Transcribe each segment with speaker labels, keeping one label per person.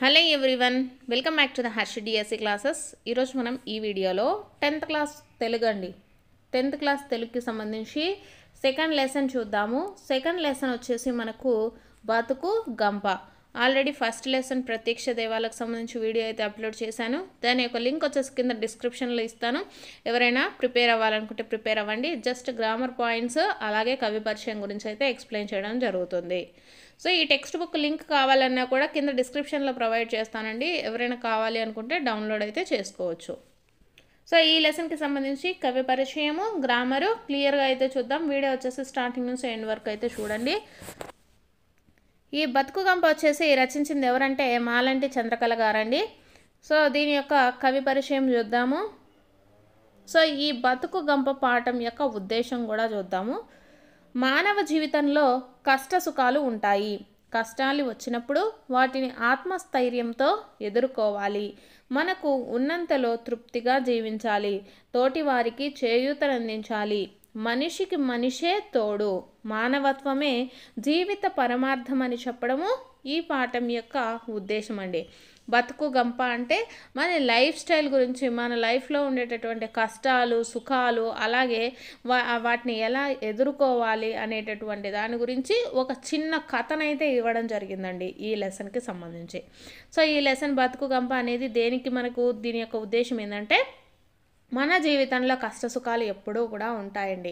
Speaker 1: Hello everyone, welcome back to the Harsha DSC classes. ఈరోజు మనం ఈ వీడియోలో 10th క్లాస్ తెలుగు అండి 10th క్లాస్ తెలుగుకి సంబంధించి సెకండ్ లెసన్ చూద్దాము. సెకండ్ లెసన్ వచ్చేసి మనకు బతుకు గంప. ఆల్రెడీ ఫస్ట్ లెసన్ ప్రత్యక్ష దైవాలకు సంబంధించి వీడియో అయితే అప్లోడ్ చేశాను. దాని యొక్క లింక్ వచ్చేసి కింద డిస్క్రిప్షన్లో ఇస్తాను. ఎవరైనా ప్రిపేర్ అవ్వాలనుకుంటే ప్రిపేర్ అవ్వండి. జస్ట్ గ్రామర్ పాయింట్స్ అలాగే కవి పరిచయం గురించి అయితే ఎక్స్ప్లెయిన్ చేయడం జరుగుతుంది. సో ఈ టెక్స్ట్ బుక్ లింక్ కావాలన్నా కూడా కింద డిస్క్రిప్షన్లో ప్రొవైడ్ చేస్తానండి. ఎవరైనా కావాలి అనుకుంటే డౌన్లోడ్ అయితే చేసుకోవచ్చు. సో ఈ లెసన్కి సంబంధించి కవి పరిచయము, గ్రామరు క్లియర్గా అయితే చూద్దాం. వీడియో వచ్చేసి స్టార్టింగ్ నుంచి ఎండ్ వరకు అయితే చూడండి. ఈ బతుకు గంప వచ్చేసి రచించింది ఎవరంటే మాలంటి చంద్రకళ గారండి. సో దీని యొక్క కవి పరిచయం చూద్దాము. సో ఈ బతుకు గంప పాఠం యొక్క ఉద్దేశం కూడా చూద్దాము. మానవ జీవితంలో కష్ట సుఖాలు ఉంటాయి. కష్టాలు వచ్చినప్పుడు వాటిని ఆత్మస్థైర్యంతో ఎదుర్కోవాలి. మనకు ఉన్నంతలో తృప్తిగా జీవించాలి. తోటివారికి చేయూతనందించాలి. మనిషికి మనిషే తోడు, మానవత్వమే జీవిత పరమార్థమని చెప్పడము ఈ పాఠం యొక్క ఉద్దేశం అండి. బతుకు గంప అంటే మన లైఫ్ స్టైల్ గురించి, మన లైఫ్లో ఉండేటటువంటి కష్టాలు సుఖాలు అలాగే వాటిని ఎలా ఎదుర్కోవాలి అనేటటువంటి దాని గురించి ఒక చిన్న కథనైతే ఇవ్వడం జరిగిందండి ఈ లెసన్కి సంబంధించి. సో ఈ లెసన్ బతుకు గంప అనేది దేనికి మనకు దీని యొక్క ఉద్దేశం ఏంటంటే మన జీవితంలో కష్ట సుఖాలు ఎప్పుడూ కూడా ఉంటాయండి.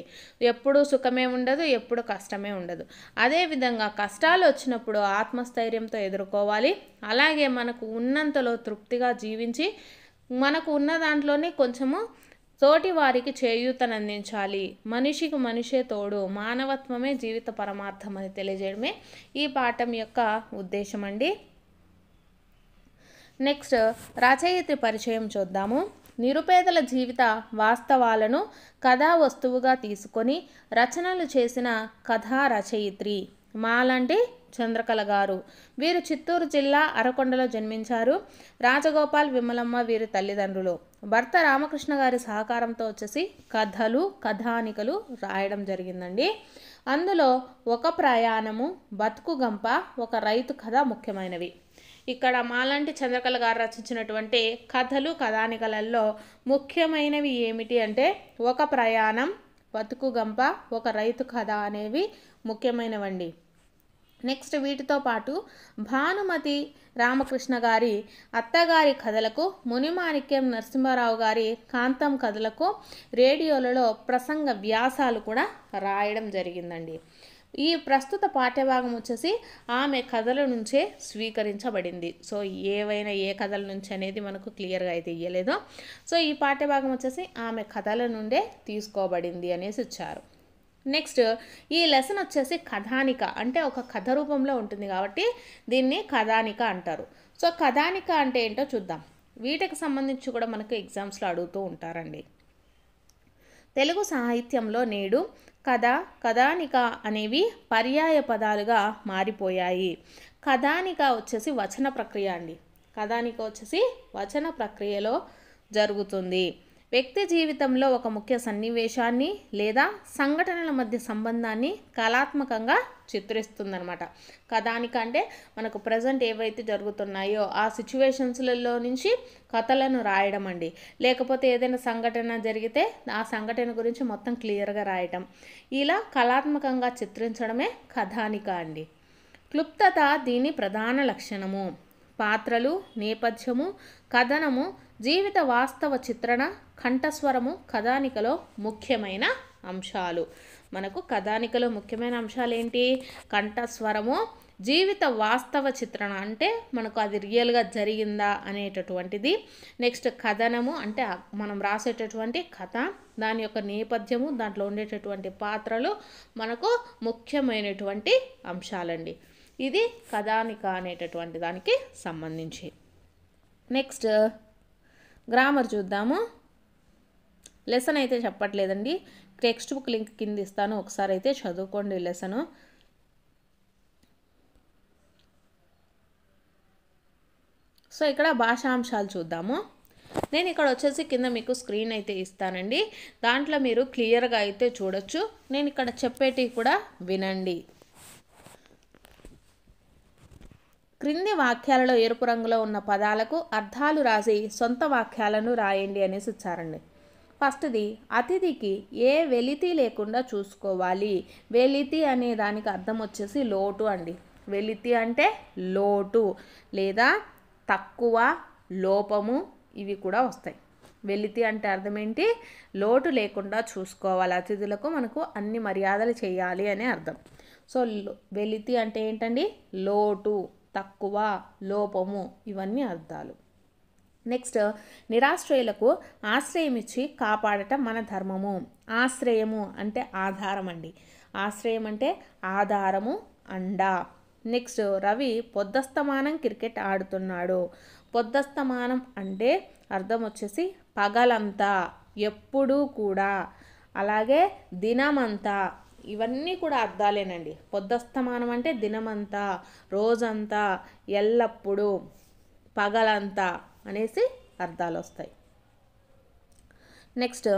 Speaker 1: ఎప్పుడూ సుఖమే ఉండదు, ఎప్పుడు కష్టమే ఉండదు. అదేవిధంగా కష్టాలు వచ్చినప్పుడు ఆత్మస్థైర్యంతో ఎదుర్కోవాలి. అలాగే మనకు ఉన్నంతలో తృప్తిగా జీవించి మనకు ఉన్న దాంట్లోనే కొంచెము తోటి వారికి చేయూతనందించాలి. మనిషికి మనిషే తోడు, మానవత్వమే జీవిత పరమార్థం అని తెలియజేయడమే ఈ పాఠం యొక్క ఉద్దేశం అండి. నెక్స్ట్ రచయిత పరిచయం చూద్దాము. నిరుపేదల జీవిత వాస్తవాలను కథా వస్తువుగా తీసుకొని రచనలు చేసిన కథా రచయిత్రి మాలంటి చంద్రకళ గారు. వీరు చిత్తూరు జిల్లా అరకొండలో జన్మించారు. రాజగోపాల్, విమలమ్మ వీరి తల్లిదండ్రులు. భర్త రామకృష్ణ గారి సహకారంతో వచ్చేసి కథలు కథానికలు రాయడం జరిగిందండి. అందులో ఒక ప్రయాణము, బతుకు గంప, ఒక రైతు కథ ముఖ్యమైనవి. ఇక్కడ మాలంటి చంద్రకళ గారు రచించినటువంటి కథలు కథానికలలో ముఖ్యమైనవి ఏమిటి అంటే ఒక ప్రయాణం, బతుకు గంప, ఒక రైతు కథ అనేవి ముఖ్యమైనవండి. నెక్స్ట్ వీటితో పాటు భానుమతి రామకృష్ణ గారి అత్తగారి కథలకు, మునిమాణిక్యం నరసింహారావు గారి కాంతం కథలకు రేడియోలలో ప్రసంగ వ్యాసాలు కూడా రాయడం జరిగిందండి. ఈ ప్రస్తుత పాఠ్యభాగం వచ్చేసి ఆమె కథల నుంచే స్వీకరించబడింది. సో ఏవైనా ఏ కథల నుంచి అనేది మనకు క్లియర్గా అయితే ఇవ్వలేదు. సో ఈ పాఠ్యభాగం వచ్చేసి ఆమె కథల నుండే తీసుకోబడింది అనేసి ఇచ్చారు. నెక్స్ట్ ఈ లెసన్ వచ్చేసి కథానిక అంటే ఒక కథ రూపంలో ఉంటుంది కాబట్టి దీన్ని కథానిక అంటారు. సో కథానిక అంటే ఏంటో చూద్దాం. వీటికి సంబంధించి కూడా మనకు ఎగ్జామ్స్లో అడుగుతూ ఉంటారండి. తెలుగు సాహిత్యంలో నేడు కథ, కథానిక అనేవి పర్యాయ పదాలుగా మారిపోయాయి. కథానిక వచ్చేసి వచన ప్రక్రియ అండి. కథానిక వచ్చేసి వచన ప్రక్రియలో జరుగుతుంది. వ్యక్తి జీవితంలో ఒక ముఖ్య సన్నివేశాన్ని లేదా సంఘటనల మధ్య సంబంధాన్ని కళాత్మకంగా చిత్రిస్తుందన్నమాట. కథానిక అంటే మనకు ప్రజెంట్ ఏవైతే జరుగుతున్నాయో ఆ సిచ్యువేషన్స్లలో నుంచి కథలను రాయడం అండి. లేకపోతే ఏదైనా సంఘటన జరిగితే ఆ సంఘటన గురించి మొత్తం క్లియర్గా రాయటం, ఇలా కళాత్మకంగా చిత్రించడమే కథానిక అండి. క్లుప్తత దీని ప్రధాన లక్షణము. పాత్రలు, నేపథ్యము, కథనము, జీవిత వాస్తవ చిత్రణ, కంఠస్వరము కథానికలో ముఖ్యమైన అంశాలు. మనకు కథానికలో ముఖ్యమైన అంశాలు ఏంటి? కంఠస్వరము, జీవిత వాస్తవ చిత్రణ అంటే మనకు అది రియల్గా జరిగిందా అనేటటువంటిది. నెక్స్ట్ కథనము అంటే మనం రాసేటటువంటి కథ, దాని యొక్క నేపథ్యము, దాంట్లో ఉండేటటువంటి పాత్రలు మనకు ముఖ్యమైనటువంటి అంశాలండి. ఇది కథానిక అనేటటువంటి దానికి సంబంధించి. నెక్స్ట్ గ్రామర్ చూద్దాము. లెసన్ అయితే చెప్పట్లేదండి, టెక్స్ట్ బుక్ లింక్ కింద ఇస్తాను, ఒకసారి అయితే చదువుకోండి లెసను. సో ఇక్కడ భాషాంశాలు చూద్దాము. నేను ఇక్కడ వచ్చేసి కింద మీకు స్క్రీన్ అయితే ఇస్తానండి. దాంట్లో మీరు క్లియర్గా అయితే చూడొచ్చు. నేను ఇక్కడ చెప్పేటివి కూడా వినండి. క్రింది వాక్యాలలో ఎరుపు రంగులో ఉన్న పదాలకు అర్థాలు రాసి సొంత వాక్యాలను రాయండి అనేసి ఇచ్చారండి. ఫస్ట్ది, అతిథికి ఏ వెలితి లేకుండా చూసుకోవాలి. వెలితి అనే దానికి అర్థం వచ్చేసి లోటు అండి. వెలితి అంటే లోటు లేదా తక్కువ, లోపము ఇవి కూడా వస్తాయి. వెలితి అంటే అర్థం ఏంటి? లోటు లేకుండా చూసుకోవాలి. అతిథులకు మనకు అన్ని మర్యాదలు చేయాలి అనే అర్థం. సో వెలితి అంటే ఏంటండి? లోటు, తక్కువ, లోపము ఇవన్నీ అర్థాలు. నెక్స్ట్, నిరాశ్రయులకు ఆశ్రయం ఇచ్చి కాపాడటం మన ధర్మము. ఆశ్రయము అంటే ఆధారం అండి. ఆశ్రయం అంటే ఆధారము, అండ. నెక్స్ట్, రవి పొద్దస్తమానం క్రికెట్ ఆడుతున్నాడు. పొద్దస్తమానం అంటే అర్థం వచ్చేసి పగలంతా, ఎప్పుడూ కూడా. అలాగే దినమంతా, ఇవన్నీ కూడా అర్థాలేనండి. పొద్దస్తమానం అంటే దినమంతా, రోజంతా, ఎల్లప్పుడూ, పగలంతా అనేసి అర్థాలు వస్తాయి. నెక్స్ట్,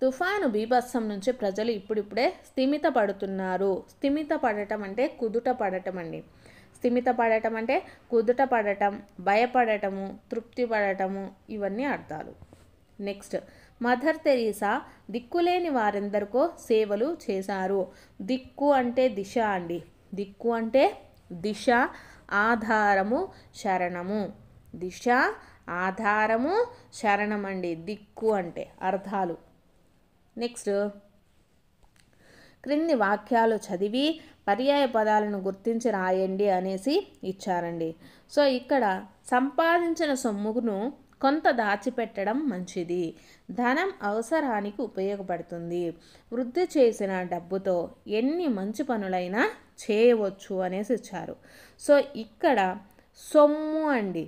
Speaker 1: తుఫాను బీభత్సం నుంచి ప్రజలు ఇప్పుడిప్పుడే స్థిమిత పడుతున్నారు. స్థిమిత పడటం అంటే కుదుట పడటం అండి. స్థిమిత పడటం అంటే కుదుట పడటం, భయపడటము, తృప్తి పడటము ఇవన్నీ అర్థాలు. నెక్స్ట్, మదర్ తెరీసా దిక్కులేని వారెందరికో సేవలు చేశారు. దిక్కు అంటే దిశ అండి. దిక్కు అంటే దిశ, ఆధారము, శరణము. దిశ, ఆధారము, శరణం అండి దిక్కు అంటే అర్థాలు. నెక్స్ట్, క్రింది వాక్యాలు చదివి పర్యాయ పదాలను గుర్తించి రాయండి అనేసి ఇచ్చారండి. సో ఇక్కడ సంపాదించిన సొమ్మును కొంత దాచిపెట్టడం మంచిది. ధనం అవసరానికి ఉపయోగపడుతుంది. వృద్ధి చేసిన డబ్బుతో ఎన్ని మంచి పనులైనా చేయవచ్చు అనేసి ఇచ్చారు. సో ఇక్కడ సొమ్ము అండి.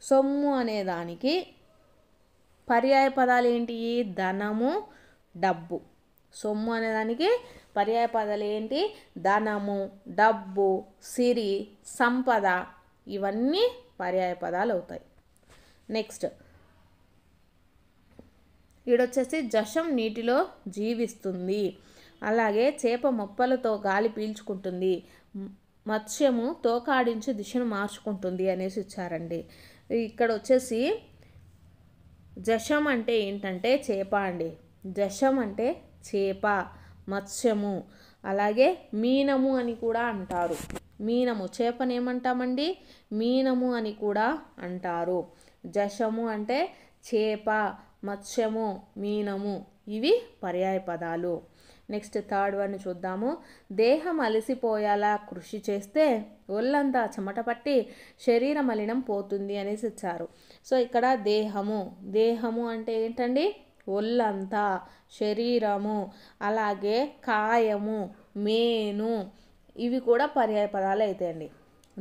Speaker 1: సొమ్ము అనే దానికి పర్యాయ పదాలు ఏంటి? ధనము, డబ్బు. సొమ్ము అనేదానికి పర్యాయ పదాలు ఏంటి? ధనము, డబ్బు, సిరి, సంపద ఇవన్నీ పర్యాయ పదాలు అవుతాయి. నెక్స్ట్, ఈడొచ్చేసి జషం నీటిలో జీవిస్తుంది. అలాగే చేప మొప్పలతో గాలి పీల్చుకుంటుంది. మత్స్యము తోకాడించి దిశను మార్చుకుంటుంది అనేసి ఇచ్చారండి. ఇక్కడ వచ్చేసి జషం అంటే ఏంటంటే చేప అండి. జషం అంటే చేప, మత్స్యము. అలాగే మీనము అని కూడా అంటారు. మీనము, చేపను ఏమంటామండి? మీనము అని కూడా అంటారు. జషము అంటే చేప, మత్స్యము, మీనము ఇవి పర్యాయ పదాలు. నెక్స్ట్, థర్డ్ వన్ చూద్దాము. దేహం అలసిపోయేలా కృషి చేస్తే ఒళ్ళంతా చెమట పట్టి శరీర మలినం పోతుంది అనేసి ఇచ్చారు. సో ఇక్కడ దేహము, దేహము అంటే ఏంటండి? ఒళ్ళంతా, శరీరము. అలాగే కాయము, మేను ఇవి కూడా పర్యాయ పదాలు అవుతాయండి.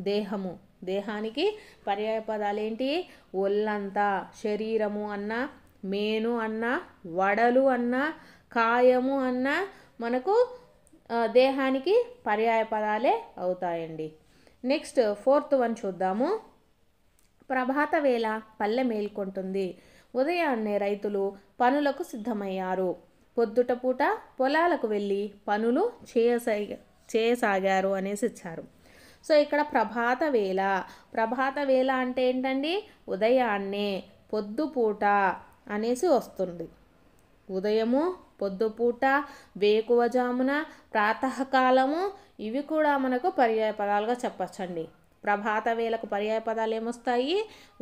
Speaker 1: దేహము, దేహానికి పర్యాయ పదాలు ఏంటి? ఒళ్ళంతా, శరీరము అన్న, మేను అన్న, వడలు అన్న, కాయము అన్న మనకు దేహానికి పర్యాయ పదాలే అవుతాయండి. నెక్స్ట్, ఫోర్త్ వన్ చూద్దాము. ప్రభాత వేళ పల్లె మేల్కొంటుంది. ఉదయాన్నే రైతులు పనులకు సిద్ధమయ్యారు. పొద్దుట పూట పొలాలకు వెళ్ళి పనులు చేయసాగారు అనేసి ఇచ్చారు. సో ఇక్కడ ప్రభాత వేళ, ప్రభాత వేళ అంటే ఏంటండి? ఉదయాన్నే, పొద్దుపూట అనేసి వస్తుంది. ఉదయము, పొద్దుపూట, వేకువజామున, ప్రాతకాలము ఇవి కూడా మనకు పర్యాయ పదాలుగా చెప్పచ్చండి. ప్రభాత వేళకు పర్యాయ పదాలు ఏమొస్తాయి?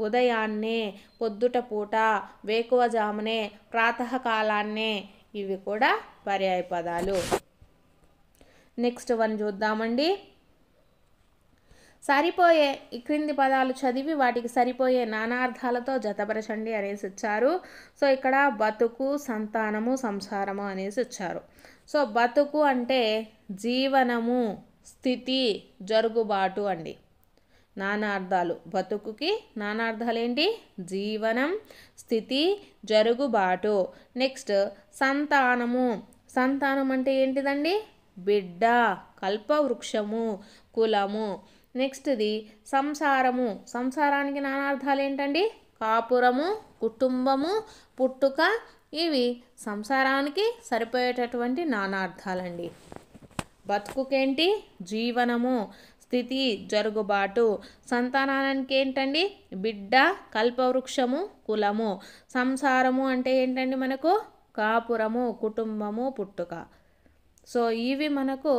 Speaker 1: ఉదయాన్నే, పొద్దుట పూట, వేకువజామునే, ప్రాతకాలాన్నే ఇవి కూడా పర్యాయ పదాలు. నెక్స్ట్ వన్ చూద్దామండి. సరిపోయే ఈ క్రింది పదాలు చదివి వాటికి సరిపోయే నానార్థాలతో జతపరచండి అనేసి ఇచ్చారు. సో ఇక్కడ బతుకు, సంతానము, సంసారము అనేసి ఇచ్చారు. సో బతుకు అంటే జీవనము, స్థితి, జరుగుబాటు అండి. నానార్థాలు, బతుకుకి నానార్థాలు ఏంటి? జీవనం, స్థితి, జరుగుబాటు. నెక్స్ట్, సంతానము. సంతానం అంటే ఏంటిదండి? బిడ్డ, కల్పవృక్షము, కులము. నెక్స్ట్ది సంసారము. సంసారానికి నానార్థాలు ఏంటండి? కాపురము, కుటుంబము, పుట్టుక ఇవి సంసారానికి సరిపోయేటటువంటి నానార్థాలండి. బతుకుకేంటి? జీవనము. స్థితి, జరుగుబాటు. సంతానానికి ఏంటండి? బిడ్డ, కల్పవృక్షము, కులము. సంసారము అంటే ఏంటండి మనకు? కాపురము, కుటుంబము, పుట్టుక. సో ఇవి మనకు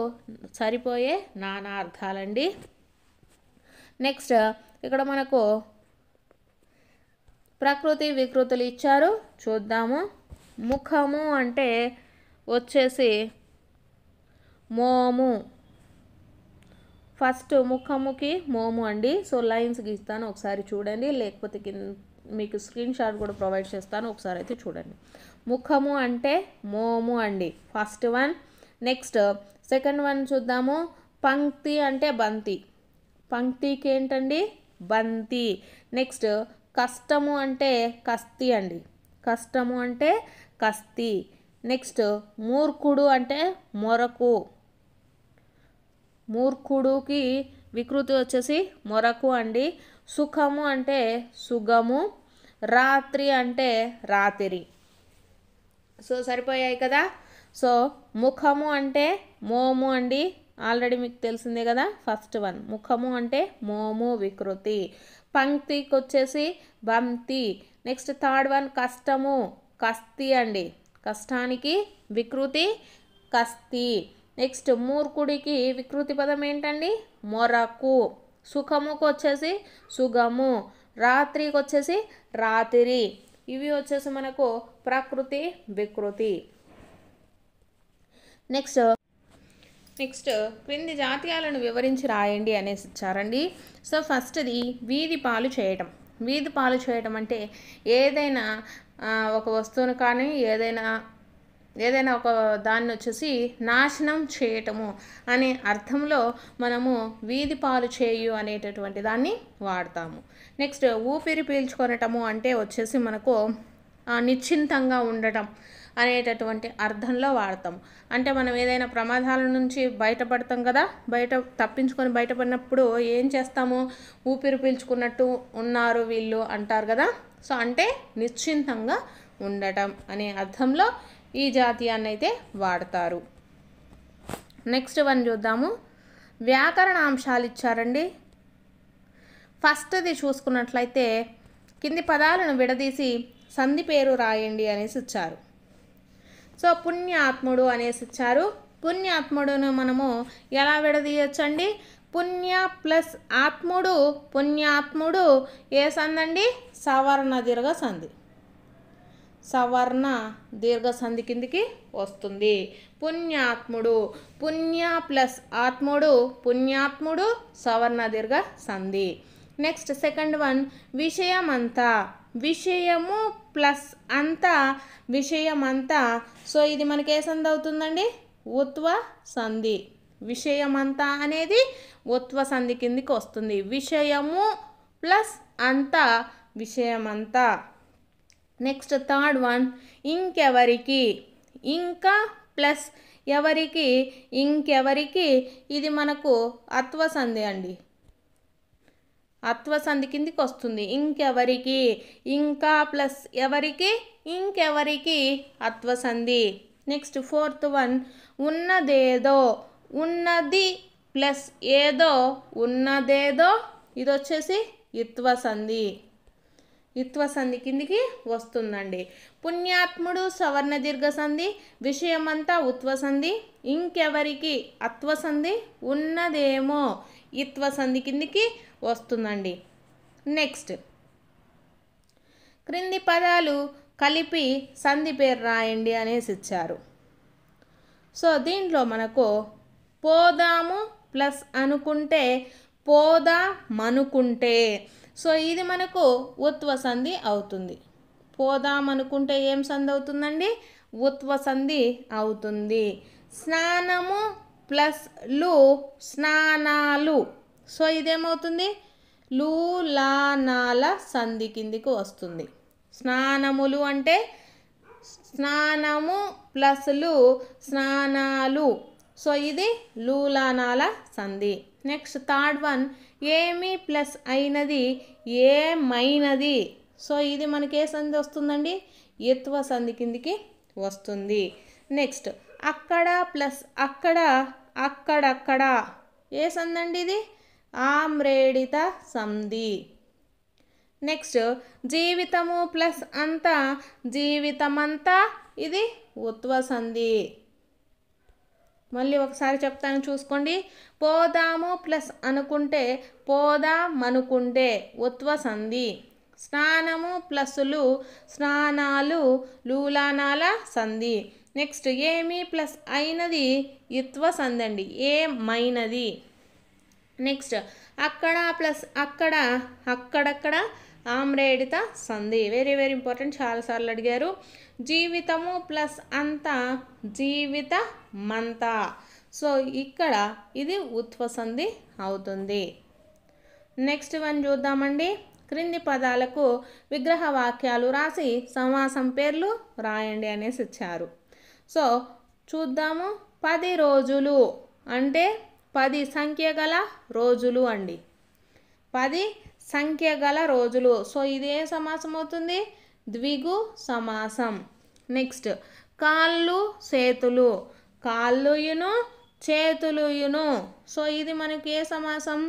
Speaker 1: సరిపోయే నానార్థాలండి. నెక్స్ట్ ఇక్కడ మనకు ప్రకృతి వికృతులు ఇచ్చారు, చూద్దాము. ముఖము అంటే వచ్చేసి మోము. ఫస్ట్ ముఖముకి మోము అండి. సో లైన్స్ గీస్తాను, ఒకసారి చూడండి, లేకపోతే మీకు స్క్రీన్ షాట్ కూడా ప్రొవైడ్ చేస్తాను, ఒకసారి అయితే చూడండి. ముఖము అంటే మోము అండి, first one. Next second one చూద్దాము. పంక్తి అంటే బంతి. పంక్తికి ఏంటండి? బంతి. నెక్స్ట్ కష్టము అంటే కస్తి అండి. కష్టము అంటే కస్తి. నెక్స్ట్ మూర్ఖుడు అంటే మొరకు. మూర్ఖుడుకి వికృతి వచ్చేసి మొరకు అండి. సుఖము అంటే సుగము. రాత్రి అంటే రాత్రి. సో సరిపోయాయి కదా. సో ముఖము అంటే మోము అండి, ఆల్రెడీ మీకు తెలిసిందే కదా, ఫస్ట్ వన్. ముఖము అంటే మోము, వికృతి. పంక్తికి వచ్చేసి బంతి. నెక్స్ట్ థర్డ్ వన్ కష్టము, కస్తి అండి. కష్టానికి వికృతి కస్తి. నెక్స్ట్ మూర్ఖుడికి వికృతి పదం ఏంటండి? మొరకు. సుఖముకు వచ్చేసి సుగము. రాత్రికి వచ్చేసి రాత్రి. ఇవి వచ్చేసి మనకు ప్రకృతి వికృతి. నెక్స్ట్ క్రింది జాతీయాలను వివరించి రాయండి అనేసి ఇచ్చారండి. సో ఫస్ట్ది వీధి పాలు చేయటం. వీధి పాలు చేయటం అంటే ఏదైనా ఒక వస్తువును కానీ ఏదైనా ఒక దాన్ని వచ్చేసి నాశనం చేయటము అనే అర్థంలో మనము వీధి పాలు చేయు అనేటటువంటి దాన్ని వాడతాము. నెక్స్ట్ ఊపిరి పీల్చుకొనటము అంటే వచ్చేసి మనకు నిశ్చింతంగా ఉండటం అనేటటువంటి అర్థంలో వాడతాం. అంటే మనం ఏదైనా ప్రమాదాల నుంచి బయటపడతాం కదా, తప్పించుకొని బయటపడినప్పుడు ఏం చేస్తాము? ఊపిరి పీల్చుకున్నట్టు ఉన్నారు వీళ్ళు అంటారు కదా. సో అంటే నిశ్చింతంగా ఉండటం అనే అర్థంలో ఈ జాతీయాన్ని అయితే వాడతారు. నెక్స్ట్ వన్ చూద్దాము. వ్యాకరణ అంశాలు ఇచ్చారండి. ఫస్ట్ది చూసుకున్నట్లయితే కింది పదాలను విడదీసి సంధి పేరు రాయండి అనేసి ఇచ్చారు. సో పుణ్యాత్ముడు అనేసి ఇచ్చారు. పుణ్యాత్ముడును మనము ఎలా విడదీయచ్చండి? పుణ్య ప్లస్ ఆత్ముడు. పుణ్యాత్ముడు ఏ సంధి అండి? సవర్ణ దీర్ఘ సంధి. సవర్ణ దీర్ఘ సంధి కిందికి వస్తుంది. పుణ్యాత్ముడు. పుణ్య ప్లస్ ఆత్ముడు, పుణ్యాత్ముడు, సవర్ణ దీర్ఘ సంధి. నెక్స్ట్ సెకండ్ వన్ విషయమంతా. విషయము ప్లస్ అంతా, విషయమంతా. సో ఇది మనకి ఏ సంధి అవుతుందండి? ఉత్వ సంధి. విషయమంతా అనేది ఉత్వ సంధి కిందికి వస్తుంది. విషయము ప్లస్ అంతా, విషయమంతా. నెక్స్ట్ థర్డ్ వన్ ఇంకెవరికి. ఇంకా ప్లస్ ఎవరికి, ఇంకెవరికి. ఇది మనకు అత్వ సంధి అండి. అత్వ సంధి కిందికి వస్తుంది. ఇంకెవరికి, ఇంకా ప్లస్ ఎవరికి, ఇంకెవరికి, అత్వ సంధి. నెక్స్ట్ ఫోర్త్ వన్ ఉన్నదేదో. ఉన్నది ప్లస్ ఏదో, ఉన్నదేదో. ఇది వచ్చేసి ఇత్వ సంధి. ఇత్వ సంధి కిందికి వస్తుందండి. పుణ్యాత్ముడు సవర్ణ దీర్ఘ సంధి, విషయమంతా ఉత్వ సంధి, ఇంకెవరికి అత్వ సంధి, ఉన్నదేమో ఇత్వ సంధి కిందికి వస్తుందండి. నెక్స్ట్ క్రింది పదాలు కలిపి సంధి పేరు రాయండి అనేసి ఇచ్చారు. సో దీంట్లో మనకు పోదాము ప్లస్ అనుకుంటే పోదామనుకుంటే. సో ఇది మనకు ఉత్వ సంధి అవుతుంది. పోదామనుకుంటే ఏం సంధి అవుతుందండి? ఉత్వ సంధి అవుతుంది. స్నానము ప్లస్ లు, స్నానాలు. సో ఇదేమవుతుంది? లూలానాల సంధి కిందికి వస్తుంది. స్నానములు అంటే స్నానము ప్లస్ లు, స్నానాలు. సో ఇది లూలానాల సంధి. నెక్స్ట్ థర్డ్ వన్ ఏమి ప్లస్ అయినది, ఏమైనది. సో ఇది మనకి ఏ సంధి వస్తుందండి? ఇత్వ సంధి కిందికి వస్తుంది. నెక్స్ట్ అక్కడ ప్లస్ అక్కడ, అక్కడక్కడ. ఏ సంధి అండి ఇది? ఆమ్రేడిత సంధి. నెక్స్ట్ జీవితము ప్లస్ అంతా, జీవితమంతా, ఇది ఉత్వ సంధి. మళ్ళీ ఒకసారి చెప్తాను చూసుకోండి. పోదాము ప్లస్ అనుకుంటే, పోదామనుకుంటే ఉత్వ సంధి. స్నానము ప్లస్లు, స్నానాలు, లూలానాల సంధి. నెక్స్ట్ ఏమి ప్లస్ అయినది ఇత్వ సంధి అండి, ఏమైనది. నెక్స్ట్ అక్కడ ప్లస్ అక్కడ, అక్కడక్కడ ఆమ్రేడిత సంధి. వెరీ వెరీ ఇంపార్టెంట్, చాలాసార్లు అడిగారు. జీవితము ప్లస్ అంత, జీవితమంత. సో ఇక్కడ ఇది ఉత్వ సంధి అవుతుంది. నెక్స్ట్ వన్ చూద్దామండి. క్రింది పదాలకు విగ్రహ వాక్యాలు రాసి సమాసం పేర్లు రాయండి అనేసి ఇచ్చారు. సో చూద్దాము. 10 రోజులు అంటే 10 సంఖ్య గల రోజులు అండి. 10 సంఖ్య గల రోజులు. సో ఇది ఏ సమాసం అవుతుంది? ద్విగు సమాసం. నెక్స్ట్ కాళ్ళు చేతులు, కాళ్ళుయును చేతులుయును. సో ఇది మనకి ఏ సమాసం?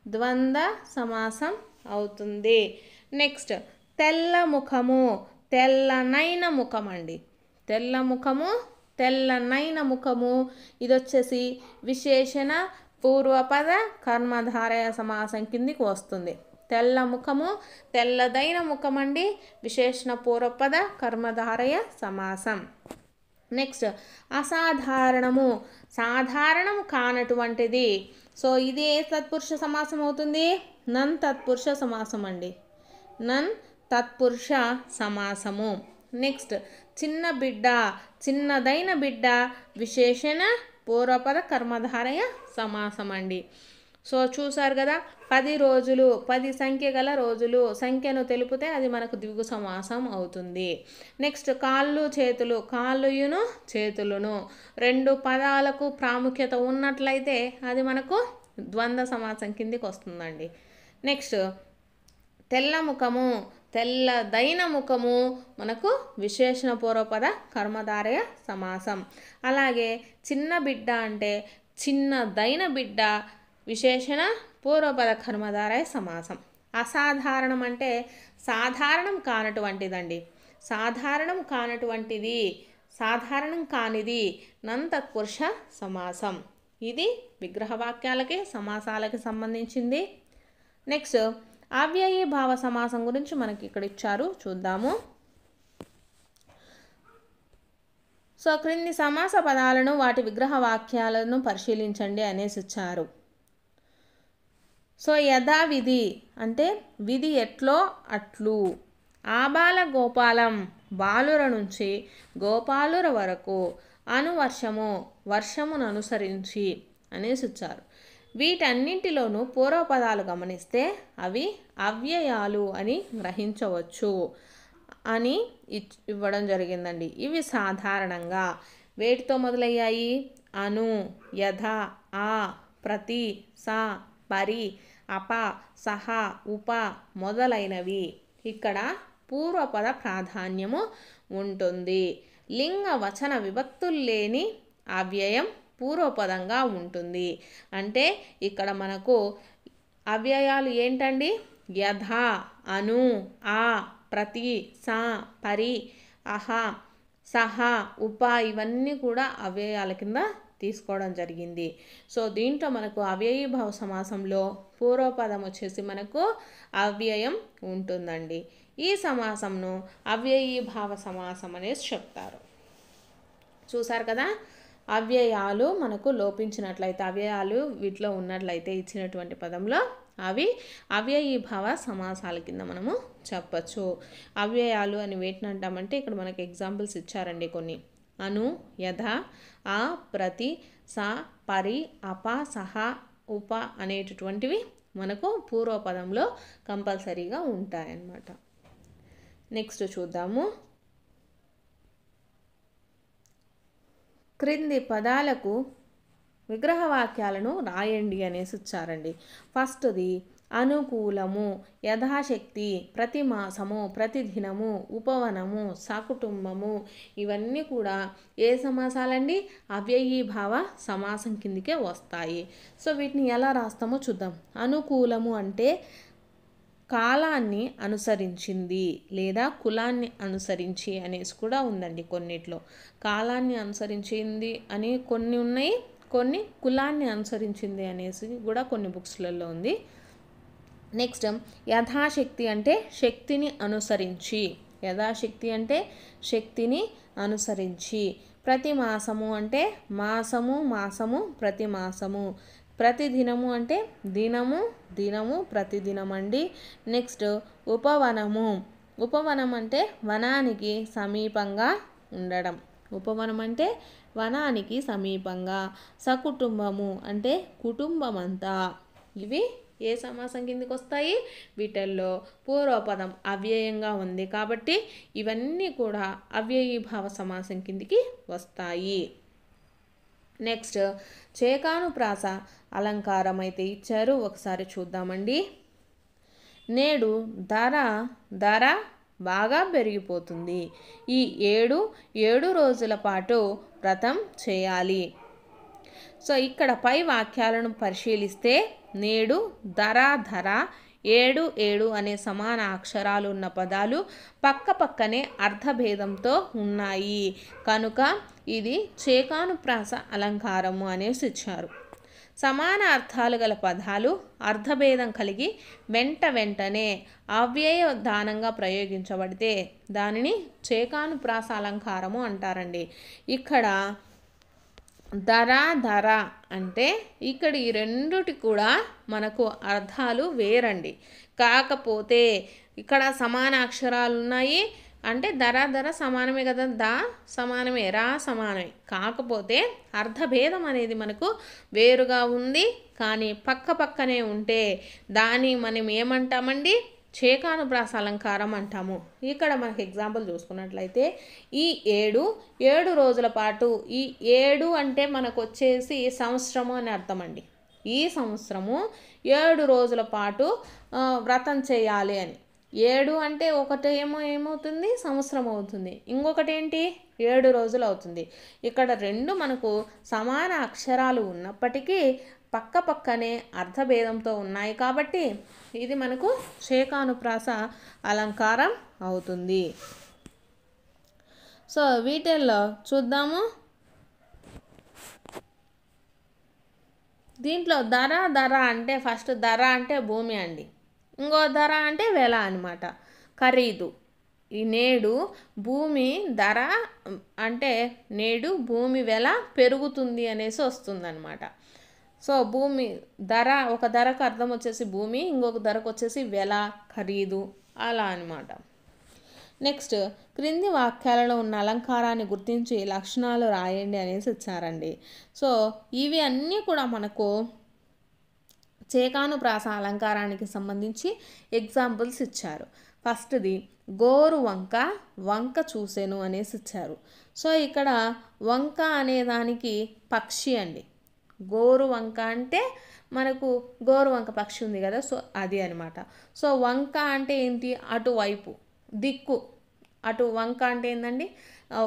Speaker 1: ద్వంద్వ సమాసం అవుతుంది. నెక్స్ట్ తెల్ల ముఖము, తెల్లనైన ముఖం అండి. తెల్ల ముఖము, తెల్లనైన ముఖము. ఇది వచ్చేసి విశేషణ పూర్వపద కర్మధారయ సమాసం కిందికి వస్తుంది. తెల్ల ముఖము, తెల్లదైన ముఖం అండి, విశేషణ పూర్వపద కర్మధారయ సమాసం. నెక్స్ట్ అసాధారణము, సాధారణం కానటువంటిది. సో ఇది ఏ తత్పురుష సమాసం అవుతుంది? నన్ తత్పురుష సమాసం అండి, నన్ తత్పురుష సమాసము. నెక్స్ట్ చిన్న బిడ్డ, చిన్నదైన బిడ్డ, విశేషణ పూర్వపద కర్మధారయ సమాసం అండి. సో చూసారు కదా, 10 రోజులు, 10 సంఖ్య గల రోజులు. సంఖ్యను తెలిపితే అది మనకు ద్విగు సమాసం అవుతుంది. నెక్స్ట్ కాళ్ళు చేతులు, కాళ్ళుయును చేతులను. 2 పదాలకు ప్రాముఖ్యత ఉన్నట్లయితే అది మనకు ద్వంద్వ సమాసం కిందికి వస్తుందండి. నెక్స్ట్ తెల్ల ముఖము, తెల్లదైన ముఖము మనకు విశేషణ పూర్వపద కర్మధారయ సమాసం. అలాగే చిన్న బిడ్డ అంటే చిన్నదైన బిడ్డ, విశేషణ పూర్వపద కర్మధారయ సమాసం. అసాధారణం అంటే సాధారణం కానటువంటిదండి. సాధారణం కానటువంటిది, సాధారణం కానిది నన్ తత్పురుష సమాసం. ఇది విగ్రహవాక్యాలకి సమాసాలకి సంబంధించింది. నెక్స్ట్ అవ్యయీ భావ సమాసం గురించి మనకి ఇక్కడ ఇచ్చారు, చూద్దాము. సో క్రింది సమాస పదాలను వాటి విగ్రహ వాక్యాలను పరిశీలించండి అనేసి ఇచ్చారు. సో యథావిధి అంటే విధి ఎట్లో అట్లు. ఆబాల గోపాలం, బాలుర నుంచి గోపాలుర వరకు. అనువర్షము, వర్షమును అనుసరించి అనేసి ఇచ్చారు. వీటన్నింటిలోనూ పూర్వపదాలు గమనిస్తే అవి అవ్యయాలు అని గ్రహించవచ్చు అని ఇవ్వడం జరిగిందండి. ఇవి సాధారణంగా వేటితో మొదలయ్యాయి? అను, యథ, ఆ, ప్రతి, సా, పరి, అప, సహ, ఉప మొదలైనవి. ఇక్కడ పూర్వపద ప్రాధాన్యము ఉంటుంది. లింగ వచన విభక్తులు లేని అవ్యయం పూర్వపదంగా ఉంటుంది. అంటే ఇక్కడ మనకు అవ్యయాలు ఏంటండి? యథ, అను, ఆ, ప్రతి, సా, పరి, అహ, సహ, ఉప ఇవన్నీ కూడా అవ్యయాల కింద తీసుకోవడం జరిగింది. సో దీంట్లో మనకు అవ్యయీభావ సమాసంలో పూర్వపదం వచ్చేసి మనకు అవ్యయం ఉంటుందండి. ఈ సమాసంను అవ్యయీభావ సమాసం అనేసి చెప్తారు. చూసారు కదా, అవ్యయాలు మనకు లోపించినట్లయితే, అవ్యయాలు వీటిలో ఉన్నట్లయితే ఇచ్చినటువంటి పదంలో అవి అవ్యయీభావ సమాసాల కింద మనము చెప్పచ్చు. అవ్యయాలు అని వేటిని అంటామంటే ఇక్కడ మనకు ఎగ్జాంపుల్స్ ఇచ్చారండి కొన్ని. అను, యథ, ఆ, ప్రతి, సా, పరి, అప, సహ, ఉప అనేటటువంటివి మనకు పూర్వపదంలో కంపల్సరీగా ఉంటాయన్నమాట. నెక్స్ట్ చూద్దాము. క్రింది పదాలకు విగ్రహవాక్యాలను రాయండి అనేసి ఇచ్చారండి. ఫస్ట్ది అనుకూలము, యథాశక్తి, ప్రతి మాసము, ప్రతిదినము, ఉపవనము, సకుటుంబము, ఇవన్నీ కూడా ఏ సమాసాలండి? అవ్యయీభావ సమాసం కిందికే వస్తాయి. సో వీటిని ఎలా రాస్తామో చూద్దాం. అనుకూలము అంటే కాలాన్ని అనుసరించింది లేదా కులాన్ని అనుసరించి అనేసి కూడా ఉందండి కొన్నిట్లో. కాలాన్ని అనుసరించింది అని కొన్ని ఉన్నాయి, కొన్ని కులాన్ని అనుసరించింది అనేసి కూడా కొన్ని బుక్స్లలో ఉంది. నెక్స్ట్ యథాశక్తి అంటే శక్తిని అనుసరించి, యథాశక్తి అంటే శక్తిని అనుసరించి. ప్రతి మాసము అంటే మాసము మాసము ప్రతి మాసము. ప్రతిదినము అంటే దినము దినము ప్రతిదినం అండి. నెక్స్ట్ ఉపవనము, ఉపవనం అంటే వనానికి సమీపంగా ఉండడం, ఉపవనం అంటే వనానికి సమీపంగా. సకుటుంబము అంటే కుటుంబం అంతా. ఇవి ఏ సమాసం కిందికి వస్తాయి? వీటిల్లో పూర్వపదం అవ్యయంగా ఉంది కాబట్టి ఇవన్నీ కూడా అవ్యయీభావ సమాసం కిందికి వస్తాయి. నెక్స్ట్ చేకానుప్రాస అలంకారం అయితే ఇచ్చారు, ఒకసారి చూద్దామండి. నేడు ధర బాగా పెరిగిపోతుంది. ఈ 7 రోజుల పాటు వ్రతం చేయాలి. సో ఇక్కడ పై వాక్యాలను పరిశీలిస్తే నేడు ధర 7 అనే సమాన అక్షరాలు ఉన్న పదాలు పక్క పక్కనే అర్థభేదంతో ఉన్నాయి కనుక ఇది చేకానుప్రాస అలంకారము అనేసి ఇచ్చారు. సమాన అర్థాలు గల పదాలు అర్థభేదం కలిగి వెంటనే అవ్యయ దానంగా ప్రయోగించబడితే దానిని చేకానుప్రాస అలంకారము అంటారండి. ఇక్కడ ధర అంటే ఇక్కడ ఈ రెండుటి కూడా మనకు అర్థాలు వేరండి. కాకపోతే ఇక్కడ సమాన అక్షరాలు ఉన్నాయి అంటే ధర సమానమే కదా, సమానమే, సమానమే. కాకపోతే అర్థభేదం అనేది మనకు వేరుగా ఉంది. కానీ పక్క పక్కనే ఉంటే దాన్ని మనం ఏమంటామండి? చేకానుప్రాస అలంకారం అంటాము. ఇక్కడ మనకి ఎగ్జాంపుల్ చూసుకున్నట్లయితే ఈ 7 రోజుల పాటు, ఈ 7 అంటే మనకు వచ్చేసి సంవత్సరము అని అర్థం అండి. ఈ సంవత్సరము 7 రోజుల పాటు వ్రతం చేయాలి అని. 7 అంటే ఏమవుతుంది? సంవత్సరం అవుతుంది. ఇంకొకటి ఏంటి? 7 రోజులు అవుతుంది. ఇక్కడ రెండు మనకు సమాన అక్షరాలు ఉన్నప్పటికీ పక్క పక్కనే అర్థభేదంతో ఉన్నాయి కాబట్టి ఇది మనకు చేకానుప్రాస అలంకారం అవుతుంది. సో వీటిల్లో చూద్దాము. దీంట్లో ధర అంటే ఫస్ట్ ధర అంటే భూమి అండి. ఇంకో ధర అంటే వెల అనమాట, ఖరీదు. ఈ నేడు భూమి ధర అంటే నేడు భూమి వెల పెరుగుతుంది అనేసి వస్తుందన్నమాట. సో భూమి ధర, ఒక ధరకు అర్థం వచ్చేసి భూమి, ఇంకొక ధరకు వచ్చేసి వెల, ఖరీదు, అలా అనమాట. నెక్స్ట్ క్రింది వాక్యాలలో ఉన్న అలంకారాన్ని గుర్తించి లక్షణాలు రాయండి అనేసి ఇచ్చారండి. సో ఇవి అన్నీ కూడా మనకు చేకానుప్రాస అలంకారానికి సంబంధించి ఎగ్జాంపుల్స్ ఇచ్చారు. ఫస్ట్ది గోరు వంక చూసెను అనేసి ఇచ్చారు. సో ఇక్కడ వంక అనేదానికి పక్షి అండి. గోరు వంక అంటే మనకు గోరువంక పక్షి ఉంది కదా, సో అది అనమాట. సో వంక అంటే ఏంటి? అటువైపు, దిక్కు. అటు వంక అంటే ఏంటండి?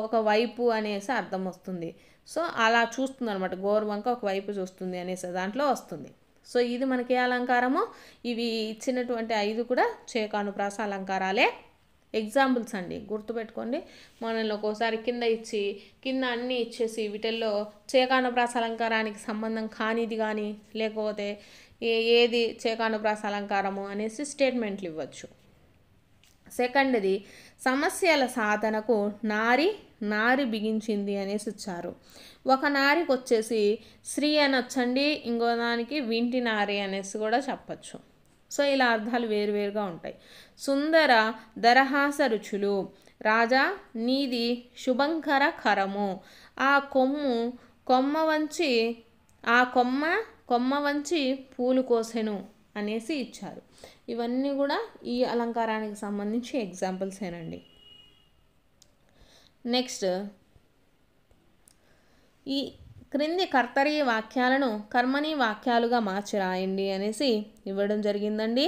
Speaker 1: ఒక వైపు అనేసి అర్థం వస్తుంది. సో అలా చూస్తుంది అనమాట. గోరు వంక ఒక వైపు చూస్తుంది అనేసి దాంట్లో వస్తుంది. సో ఇది మనకి అలంకారము. ఇవి ఇచ్చినటువంటి 5 కూడా చేకానుప్రాస అలంకారాలే. ఎగ్జాంపుల్స్ అండి, గుర్తుపెట్టుకోండి. మనల్ని ఒక్కోసారి కింద అన్నీ ఇచ్చేసి వీటిల్లో చేకానుప్రాస అలంకారానికి సంబంధం కానిది కానీ లేకపోతే ఏది చేకానుప్రాస అలంకారము అనేసి స్టేట్మెంట్లు ఇవ్వచ్చు. సెకండ్ది సమస్యల సాధనకు నారి బిగించింది అనేసి ఇచ్చారు. ఒక నారికి వచ్చేసి శ్రీ అనొచ్చండి, ఇంకో దానికి వింటి నారి అనేసి కూడా చెప్పచ్చు. సో ఇలా అర్థాలు వేరువేరుగా ఉంటాయి. సుందర దరహాస రుచులు, రాజా నీది శుభంకర కరము, ఆ కొమ్మ వంచి పూలు కోసెను అనేసి ఇచ్చారు. ఇవన్నీ కూడా ఈ అలంకారానికి సంబంధించి ఎగ్జాంపుల్సేనండి. నెక్స్ట్ ఈ క్రింది కర్తరీ వాక్యాలను కర్మణీ వాక్యాలుగా మార్చి రాయండి అనేసి ఇవ్వడం జరిగిందండి.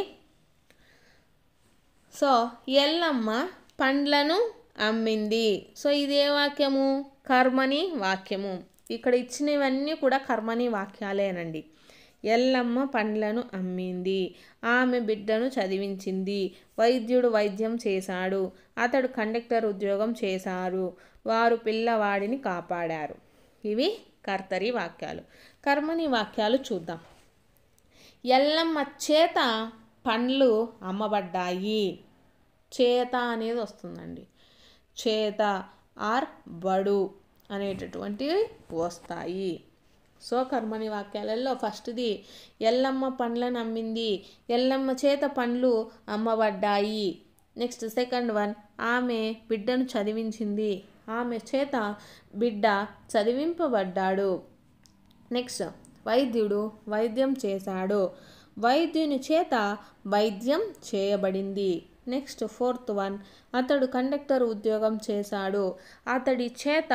Speaker 1: సో ఎల్లమ్మ పండ్లను అమ్మింది. సో ఇదే వాక్యము కర్మణి వాక్యము. ఇక్కడ ఇచ్చినవన్నీ కూడా కర్మణి వాక్యాలేనండి. ఎల్లమ్మ పండ్లను అమ్మింది, ఆమె బిడ్డను చదివించింది, వైద్యుడు వైద్యం చేశాడు, అతడు కండక్టర్ ఉద్యోగం చేశారు, వారు పిల్లవాడిని కాపాడారు. ఇవి కర్తరి వాక్యాలు. కర్మణి వాక్యాలు చూద్దాం. ఎల్లమ్మ చేత పండ్లు అమ్మబడ్డాయి. చేత అనేది వస్తుందండి. చేత ఆర్ బడు అనేటటువంటివి వస్తాయి. సో కర్మణి వాక్యాలలో ఫస్ట్ది ఎల్లమ్మ పండ్లను అమ్మింది, ఎల్లమ్మ చేత పండ్లు అమ్మబడ్డాయి. నెక్స్ట్ సెకండ్ వన్ ఆమె బిడ్డను చదివించింది, ఆమె చేత బిడ్డ చదివింపబడ్డాడు. నెక్స్ట్ వైద్యుడు వైద్యం చేశాడు, వైద్యుని చేత వైద్యం చేయబడింది. నెక్స్ట్ ఫోర్త్ వన్ అతడు కండక్టర్ ఉద్యోగం చేశాడు, అతడి చేత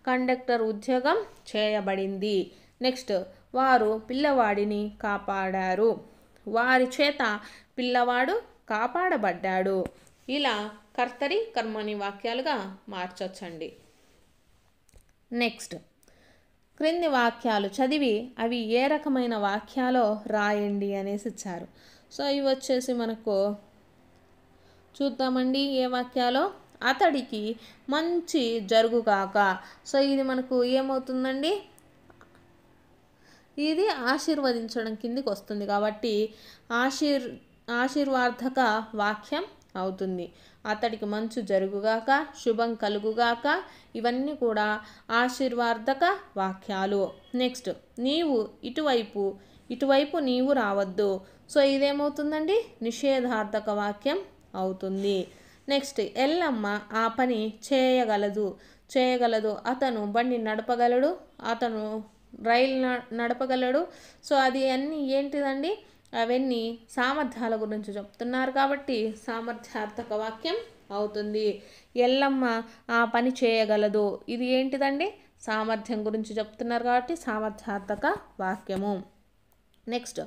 Speaker 1: కండక్టర్ ఉద్యోగం చేయబడింది. నెక్స్ట్ వారు పిల్లవాడిని కాపాడారు, వారి చేత పిల్లవాడు కాపాడబడ్డాడు. ఇలా కర్తరి కర్మణి వాక్యాలుగా మార్చొచ్చండి. నెక్స్ట్ క్రింది వాక్యాలు చదివి అవి ఏ రకమైన వాక్యాలో రాయండి అనేసి ఇచ్చారు. సో ఇవి వచ్చేసి మనకు చూద్దామండి ఏ వాక్యాలో. అతడికి మంచి జరుగుగాక. సో ఇది మనకు ఏమవుతుందండి, ఇది ఆశీర్వదించడం కిందికి వస్తుంది కాబట్టి ఆశీర్వార్థక వాక్యం అవుతుంది. అతడికి మంచు జరుగుగాక, శుభం కలుగుగాక, ఇవన్నీ కూడా ఆశీర్వార్థక వాక్యాలు. నెక్స్ట్ నీవు ఇటువైపు నీవు రావద్దు. సో ఇదేమవుతుందండి, నిషేధార్థక వాక్యం అవుతుంది. నెక్స్ట్ ఎల్లమ్మ ఆ పని చేయగలదు, అతను బండి నడపగలడు, అతను రైలు నడపగలడు. సో అది అన్నీ ఏంటిదండి, అవన్నీ సామర్థ్యాల గురించి చెప్తున్నారు కాబట్టి సామర్థ్యార్థక వాక్యం అవుతుంది. ఎల్లమ్మ ఆ పని చేయగలదు, ఇది ఏంటిదండి, సామర్థ్యం గురించి చెప్తున్నారు కాబట్టి సామర్థ్యార్థక వాక్యము. నెక్స్ట్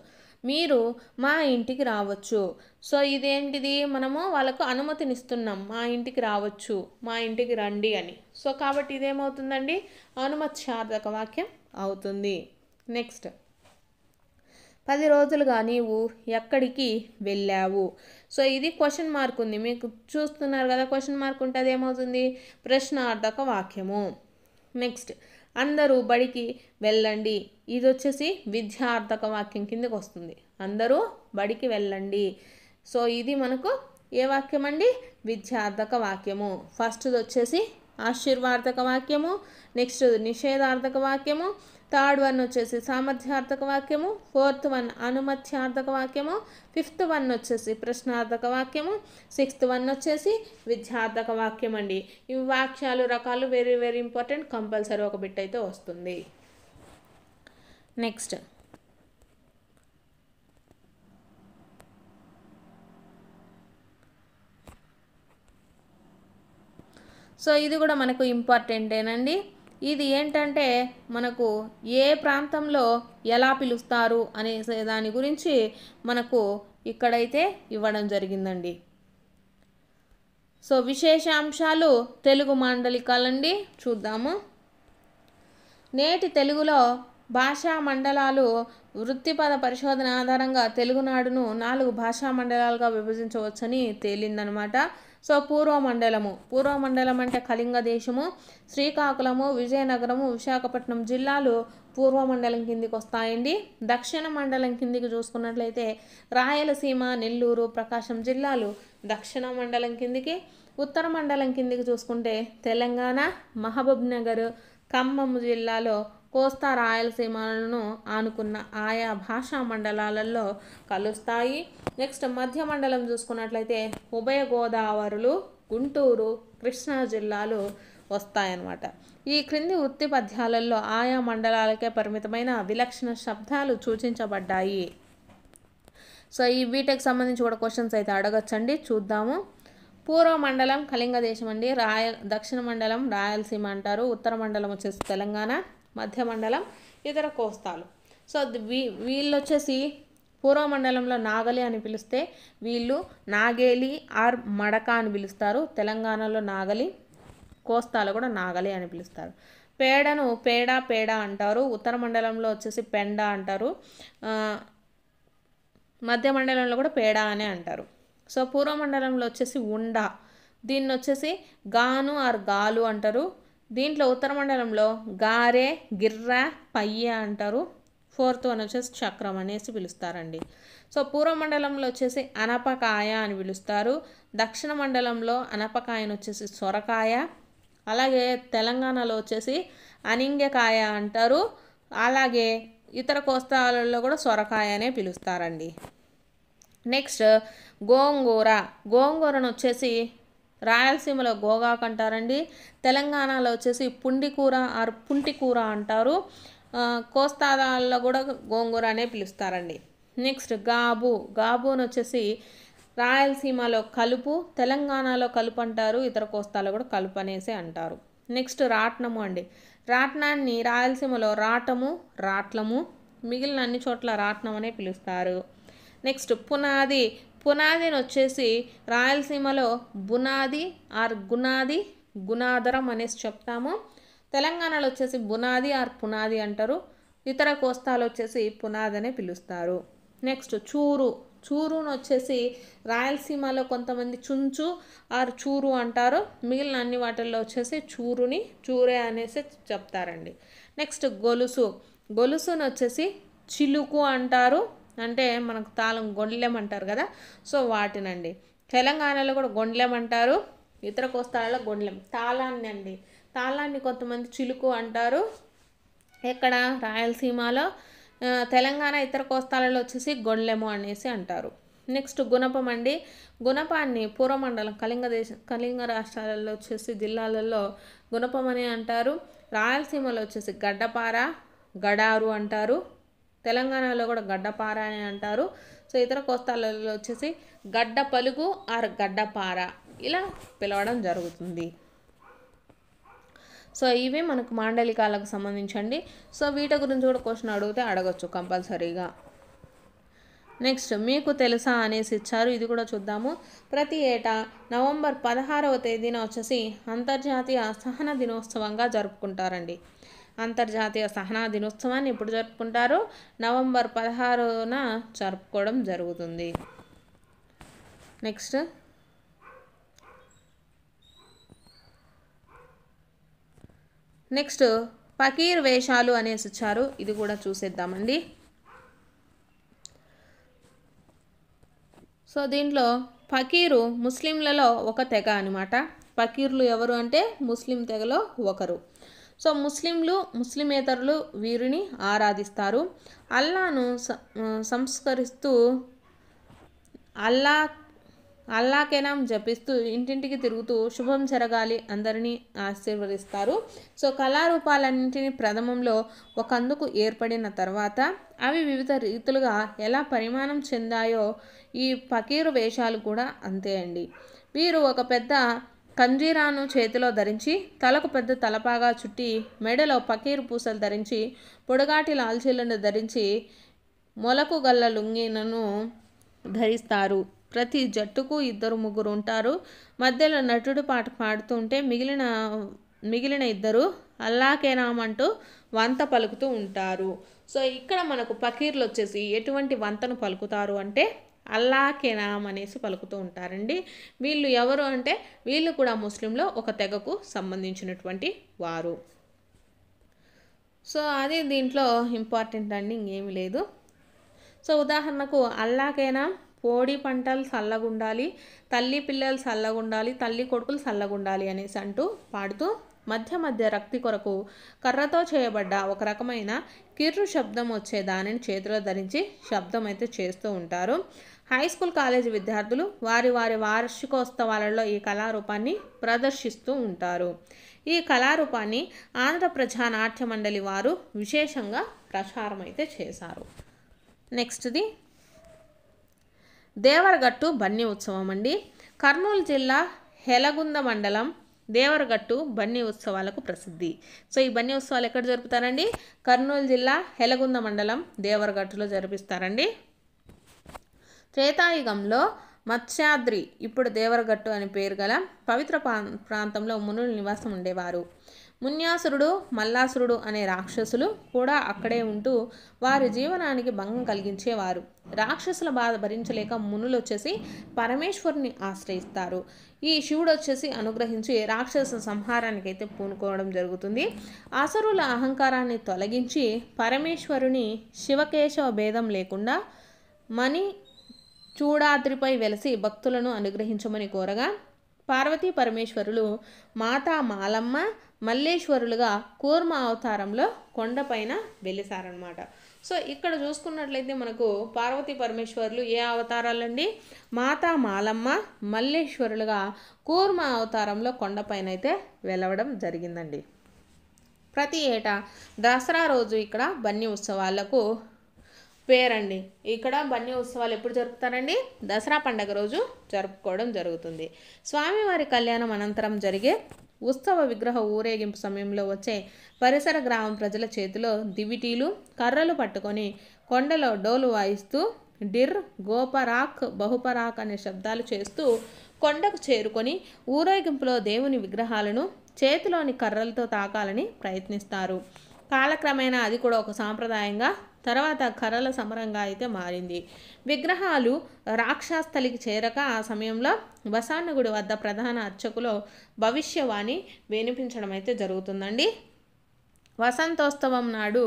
Speaker 1: మీరు మా ఇంటికి రావచ్చు. సో ఇదేంటిది, మనము వాళ్ళకు అనుమతినిస్తున్నాం, మా ఇంటికి రావచ్చు, మా ఇంటికి రండి అని. సో కాబట్టి ఇదేమవుతుందండి, అనుమత్యార్థక వాక్యం అవుతుంది. నెక్స్ట్ 10 రోజులుగా నీవు ఎక్కడికి వెళ్ళావు. సో ఇది క్వశ్చన్ మార్క్ ఉంది, మీకు చూస్తున్నారు కదా, క్వశ్చన్ మార్క్ ఉంటే అది ఏమవుతుంది, ప్రశ్నార్థక వాక్యము. నెక్స్ట్ అందరూ బడికి వెళ్ళండి, ఇది వచ్చేసి విద్యార్థక వాక్యం కిందకి వస్తుంది. అందరూ బడికి వెళ్ళండి. సో ఇది మనకు ఏ వాక్యం అండి, విద్యార్థక వాక్యము. ఫస్ట్ది వచ్చేసి ఆశీర్వార్థక వాక్యము, నెక్స్ట్ నిషేధార్థక వాక్యము, థర్డ్ వన్ వచ్చేసి సామర్థ్యార్థక వాక్యము, ఫోర్త్ వన్ అనుమత్యార్థక వాక్యము, ఫిఫ్త్ వన్ వచ్చేసి ప్రశ్నార్థక వాక్యము, సిక్స్త్ వన్ వచ్చేసి విద్యార్థక వాక్యం అండి. ఇవి వాక్యాలు రకాలు వెరీ వెరీ ఇంపార్టెంట్, కంపల్సరీ ఒక బిట్ అయితే వస్తుంది. నెక్స్ట్ సో ఇది కూడా మనకు ఇంపార్టెంటేనండి. ఇది ఏంటంటే మనకు ఏ ప్రాంతంలో ఎలా పిలుస్తారు అనే దాని గురించి మనకు ఇక్కడైతే ఇవ్వడం జరిగిందండి. సో విశేషాంశాలు తెలుగు మాండలికాలండి, చూద్దాము. నేటి తెలుగులో భాషా మండలాలు వృత్తిపద పరిశోధన ఆధారంగా తెలుగునాడును 4 భాషా మండలాలుగా విభజించవచ్చని తేలిందనమాట. సో పూర్వమండలం అంటే కళింగ దేశము, శ్రీకాకుళము, విజయనగరము, విశాఖపట్నం జిల్లాలు పూర్వమండలం కిందికి వస్తాయండి. దక్షిణ మండలం కిందికి చూసుకున్నట్లయితే రాయలసీమ, నెల్లూరు, ప్రకాశం జిల్లాలు దక్షిణ మండలం కిందికి. ఉత్తర మండలం కిందికి చూసుకుంటే తెలంగాణ, మహబూబ్ నగర్, ఖమ్మం జిల్లాలో కోస్తా రాయలసీమలను ఆనుకున్న ఆయా భాషా మండలాలలో కలుస్తాయి. నెక్స్ట్ మధ్య మండలం చూసుకున్నట్లయితే ఉభయ గోదావరులు, గుంటూరు, కృష్ణా జిల్లాలు వస్తాయన్నమాట. ఈ క్రింది వృత్తి పద్యాలలో ఆయా మండలాలకే పరిమితమైన విలక్షణ శబ్దాలు సూచించబడ్డాయి. సో ఈ వీటికి సంబంధించి కూడా క్వశ్చన్స్ అయితే అడగచ్చండి, చూద్దాము. పూర్వ మండలం కళింగ దేశం అండి, దక్షిణ మండలం రాయలసీమ అంటారు, ఉత్తర మండలం వచ్చేసి తెలంగాణ, మధ్య మండలం, ఇతర కోస్తాలు. సో వీళ్ళు వచ్చేసి పూర్వ మండలంలో నాగలి అని పిలిస్తే వీళ్ళు నాగేలి ఆర్ మడక అని పిలుస్తారు. తెలంగాణలో నాగలి, కోస్తాలో కూడా నాగలి అని పిలుస్తారు. పేడను పేడ అంటారు. ఉత్తర మండలంలో వచ్చేసి పెండ అంటారు. మధ్య మండలంలో కూడా పేడ అనే అంటారు. సో పూర్వ మండలంలో వచ్చేసి ఉండ, దీన్ని వచ్చేసి గాను ఆర్ గాలు అంటారు. దీంట్లో ఉత్తర మండలంలో గారె, గిర్ర, పయ్య అంటారు. ఫోర్త్ వన్ వచ్చేసి చక్రం అనేసి పిలుస్తారండి. సో పూర్వ మండలంలో వచ్చేసి అనపకాయ అని పిలుస్తారు. దక్షిణ మండలంలో అనపకాయను వచ్చేసి సొరకాయ, అలాగే తెలంగాణలో వచ్చేసి అనింగకాయ అంటారు. అలాగే ఇతర కోస్తాలలో కూడా సొరకాయ అనే పిలుస్తారండి. నెక్స్ట్ గోంగూరను వచ్చేసి రాయలసీమలో గోగాకు అంటారండి. తెలంగాణలో వచ్చేసి పుండికూర ఆర్ పుంటికూర అంటారు. కోస్తాలలో కూడా గోంగూర అనే పిలుస్తారండి. నెక్స్ట్ గాబును వచ్చేసి రాయలసీమలో కలుపు, తెలంగాణలో కలుపు అంటారు. ఇతర కోస్తాలో కూడా కలుపు అనేసి అంటారు. నెక్స్ట్ రాట్నము అండి. రాట్నాన్ని రాయలసీమలో రాట్లము, మిగిలిన అన్ని చోట్ల రాట్నం అనే పిలుస్తారు. నెక్స్ట్ పునాదిని వచ్చేసి రాయలసీమలో బునాది ఆర్ గునాదరం అనేసి చెప్తాము. తెలంగాణలో వచ్చేసి బునాది ఆర్ పునాది అంటారు. ఇతర కోస్తాలు వచ్చేసి పునాది అనే పిలుస్తారు. నెక్స్ట్ చూరును వచ్చేసి రాయలసీమలో కొంతమంది చుంచు ఆర్ చూరు అంటారు. మిగిలిన అన్ని వాటిల్లో వచ్చేసి చూరే అనేసి చెప్తారండి. నెక్స్ట్ గొలుసును వచ్చేసి చిలుకు అంటారు. అంటే మనకు తాళం గొండ్లెం అంటారు కదా, సో వాటినండి. తెలంగాణలో కూడా గొండ్లెం అంటారు. ఇతర కోస్తాలలో గొండ్లెం. తాళాన్ని కొంతమంది చిలుకు అంటారు. ఎక్కడ రాయలసీమలో, తెలంగాణ ఇతర కోస్తాలలో వచ్చేసి గొండ్లెము అనేసి అంటారు. నెక్స్ట్ గుణపం అండి. గుణపాన్ని పూర్వమండలం కళింగ రాష్ట్రాలలో వచ్చేసి జిల్లాలలో గుణపం అని అంటారు. రాయలసీమలో వచ్చేసి గడ్డపార, గడారు అంటారు. తెలంగాణలో కూడా గడ్డపార అని అంటారు. సో ఇతర కోస్తాలలో వచ్చేసి గడ్డ పలుగు ఆర్ గడ్డపార ఇలా పిలవడం జరుగుతుంది. సో ఇవి మనకు మాండలికాలకు సంబంధించండి. సో వీటి గురించి కూడా క్వశ్చన్ అడిగితే అడగచ్చు కంపల్సరీగా. నెక్స్ట్ మీకు తెలుసా అనేసి ఇచ్చారు, ఇది కూడా చూద్దాము. ప్రతి ఏటా నవంబర్ 16వ తేదీన వచ్చేసి అంతర్జాతీయ సహన దినోత్సవంగా జరుపుకుంటారండి. అంతర్జాతీయ సహనా దినోత్సవాన్ని ఎప్పుడు జరుపుకుంటారు? నవంబర్ 16న జరుపుకోవడం జరుగుతుంది. నెక్స్ట్ ఫకీర్ వేషాలు అనేసి ఇచ్చారు, ఇది కూడా చూసేద్దామండి. సో దీంట్లో ఫకీరు ముస్లింలలో ఒక తెగ అనమాట. ఫకీర్లు ఎవరు అంటే ముస్లిం తెగలో ఒకరు. సో ముస్లిమేతరులు వీరిని ఆరాధిస్తారు. అల్లాను సంస్కరిస్తూ అల్లాకేనాం జపిస్తూ ఇంటింటికి తిరుగుతూ శుభం జరగాలి అందరినీ ఆశీర్వదిస్తారు. సో కళారూపాలన్నింటినీ ప్రథమంలో ఒకందుకు ఏర్పడిన తర్వాత అవి వివిధ రీతులుగా ఎలా పరిమాణం చెందాయో ఈ ఫకీరు వేషాలు కూడా అంతే అండి. వీరు ఒక పెద్ద కంజీరాను చేతిలో ధరించి, తలకు పెద్ద తలపాగా చుట్టి, మెడలో ఫకీరు పూసలు ధరించి, పొడగాటి లాల్చీలను ధరించి, మొలకు గల్ల లుంగీలను ధరిస్తారు. ప్రతి జట్టుకు 2-3 ఉంటారు. మధ్యలో నటుడు పాట పాడుతూ ఉంటే మిగిలిన 2 అల్లాకేనాం అంటూ వంత పలుకుతూ ఉంటారు. సో ఇక్కడ మనకు ఫకీర్లు వచ్చేసి ఎటువంటి వంతను పలుకుతారు అంటే అల్లాకేనాం అనేసి పలుకుతూ ఉంటారండి. వీళ్ళు ఎవరు అంటే వీళ్ళు కూడా ముస్లింలో ఒక తెగకు సంబంధించినటువంటి వారు. సో అది దీంట్లో ఇంపార్టెంట్ అండి, ఇంకేమీ లేదు. సో ఉదాహరణకు అల్లాకేనాం కోడి పంటలు చల్లగుండాలి, తల్లి పిల్లలు చల్లగుండాలి, తల్లి కొడుకులు చల్లగుండాలి అనేసి అంటూ పాడుతూ మధ్య రక్తి కొరకు కర్రతో చేయబడ్డ ఒక రకమైన కిర్రు శబ్దం వచ్చే దానిని చేతిలో ధరించి శబ్దం అయితే చేస్తూ ఉంటారు. హై స్కూల్ కాలేజీ విద్యార్థులు వారి వార్షికోత్సవాలలో ఈ కళారూపాన్ని ప్రదర్శిస్తూ ఉంటారు. ఈ కళారూపాన్ని ఆంధ్ర ప్రజా నాట్య మండలి వారు విశేషంగా ప్రచారం అయితే చేశారు. నెక్స్ట్ది దేవరగట్టు బన్నీ ఉత్సవం అండి. కర్నూలు జిల్లా హెలగుంద మండలం దేవరగట్టు బన్నీ ఉత్సవాలకు ప్రసిద్ధి. సో ఈ బన్నీ ఉత్సవాలు ఎక్కడ జరుపుతారండి? కర్నూలు జిల్లా హెలగుంద మండలం దేవరగట్టులో జరిపిస్తారండి. త్రేతాయుగంలో మత్స్యాద్రి, ఇప్పుడు దేవరగట్టు అని పేరు గల పవిత్ర ప్రాంతంలో మునులు నివాసం ఉండేవారు. మున్యాసురుడు, మల్లాసురుడు అనే రాక్షసులు కూడా అక్కడే ఉంటూ వారి జీవనానికి భంగం కలిగించేవారు. రాక్షసుల బాధ భరించలేక మునులు వచ్చేసి పరమేశ్వరుని ఆశ్రయిస్తారు. ఈ శివుడు వచ్చేసి అనుగ్రహించి రాక్షస సంహారానికి అయితే పూనుకోవడం జరుగుతుంది. అసురుల అహంకారాన్ని తొలగించి పరమేశ్వరుని శివకేశవ భేదం లేకుండా మణి చూడాద్రిపై వెలసి భక్తులను అనుగ్రహించమని కోరగా పార్వతీ పరమేశ్వరులు మాతా మాలమ్మ మల్లేశ్వరులుగా కూర్మ అవతారంలో కొండపైన వెలిసారనమాట. సో ఇక్కడ చూసుకున్నట్లయితే మనకు పార్వతీ పరమేశ్వరులు ఏ అవతారాలండి? మాతా మాలమ్మ మల్లేశ్వరులుగా కూర్మ అవతారంలో కొండపైన అయితే వెలవడం జరిగిందండి. ప్రతి ఏటా దసరా రోజు ఇక్కడ బన్నీ ఉత్సవాలకు పేరండి. ఇక్కడ బన్నీ ఉత్సవాలు ఎప్పుడు జరుపుతారండి? దసరా పండగ రోజు జరుపుకోవడం జరుగుతుంది. స్వామివారి కళ్యాణం అనంతరం జరిగే ఉత్సవ విగ్రహ ఊరేగింపు సమయంలో వచ్చే పరిసర గ్రామం ప్రజల చేతిలో దివిటీలు, కర్రలు పట్టుకొని కొండలో డోలు వాయిస్తూ డిర్, గోపరాక్, బహుపరాక్ అనే శబ్దాలు చేస్తూ కొండకు చేరుకొని ఊరేగింపులో దేవుని విగ్రహాలను చేతిలోని కర్రలతో తాకాలని ప్రయత్నిస్తారు. కాలక్రమేణా అది కూడా ఒక సాంప్రదాయంగా, తర్వాత కర్రల సమరంగా అయితే మారింది. విగ్రహాలు రాక్షస్థలికి చేరక ఆ సమయంలో బసాన్నగుడి వద్ద ప్రధాన అర్చకులో భవిష్యవాణి వినిపించడం అయితే జరుగుతుందండి. వసంతోత్సవం నాడు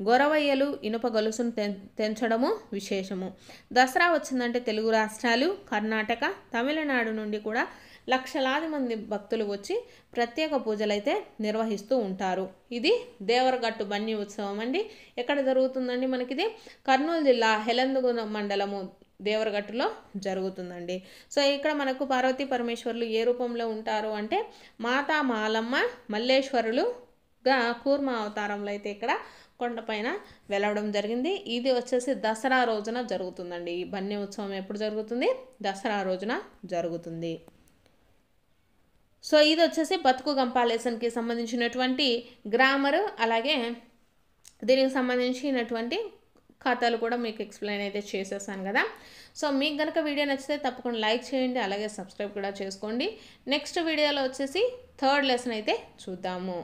Speaker 1: గొరవయ్యలు ఇనుప గొలుసును తెంచడము విశేషము. దసరా వచ్చిందంటే తెలుగు రాష్ట్రాలు, కర్ణాటక, తమిళనాడు నుండి కూడా లక్షలాది మంది భక్తులు వచ్చి ప్రత్యేక పూజలు అయితే నిర్వహిస్తూ ఉంటారు. ఇది దేవరగట్టు బన్నీ ఉత్సవం అండి. ఎక్కడ జరుగుతుందండి? మనకిది కర్నూలు జిల్లా హెలందుగున మండలము దేవరగట్టులో జరుగుతుందండి. సో ఇక్కడ మనకు పార్వతీ పరమేశ్వరులు ఏ రూపంలో ఉంటారు అంటే మాతా మాలమ్మ మల్లేశ్వరులుగా కూర్మ అవతారంలో అయితే ఇక్కడ కొండపైన వెలవడం జరిగింది. ఇది వచ్చేసి దసరా రోజున జరుగుతుందండి. ఈ బన్నీ ఉత్సవం ఎప్పుడు జరుగుతుంది? దసరా రోజున జరుగుతుంది. సో ఇది వచ్చేసి బతుకు గంప లెసన్కి సంబంధించినటువంటి గ్రామరు, అలాగే దీనికి సంబంధించినటువంటి కథలు కూడా మీకు ఎక్స్ప్లెయిన్ అయితే చేసేసాను కదా. సో మీకు కనుక వీడియో నచ్చితే తప్పకుండా లైక్ చేయండి, అలాగే సబ్స్క్రైబ్ కూడా చేసుకోండి. నెక్స్ట్ వీడియోలో వచ్చేసి థర్డ్ లెసన్ అయితే చూద్దాము.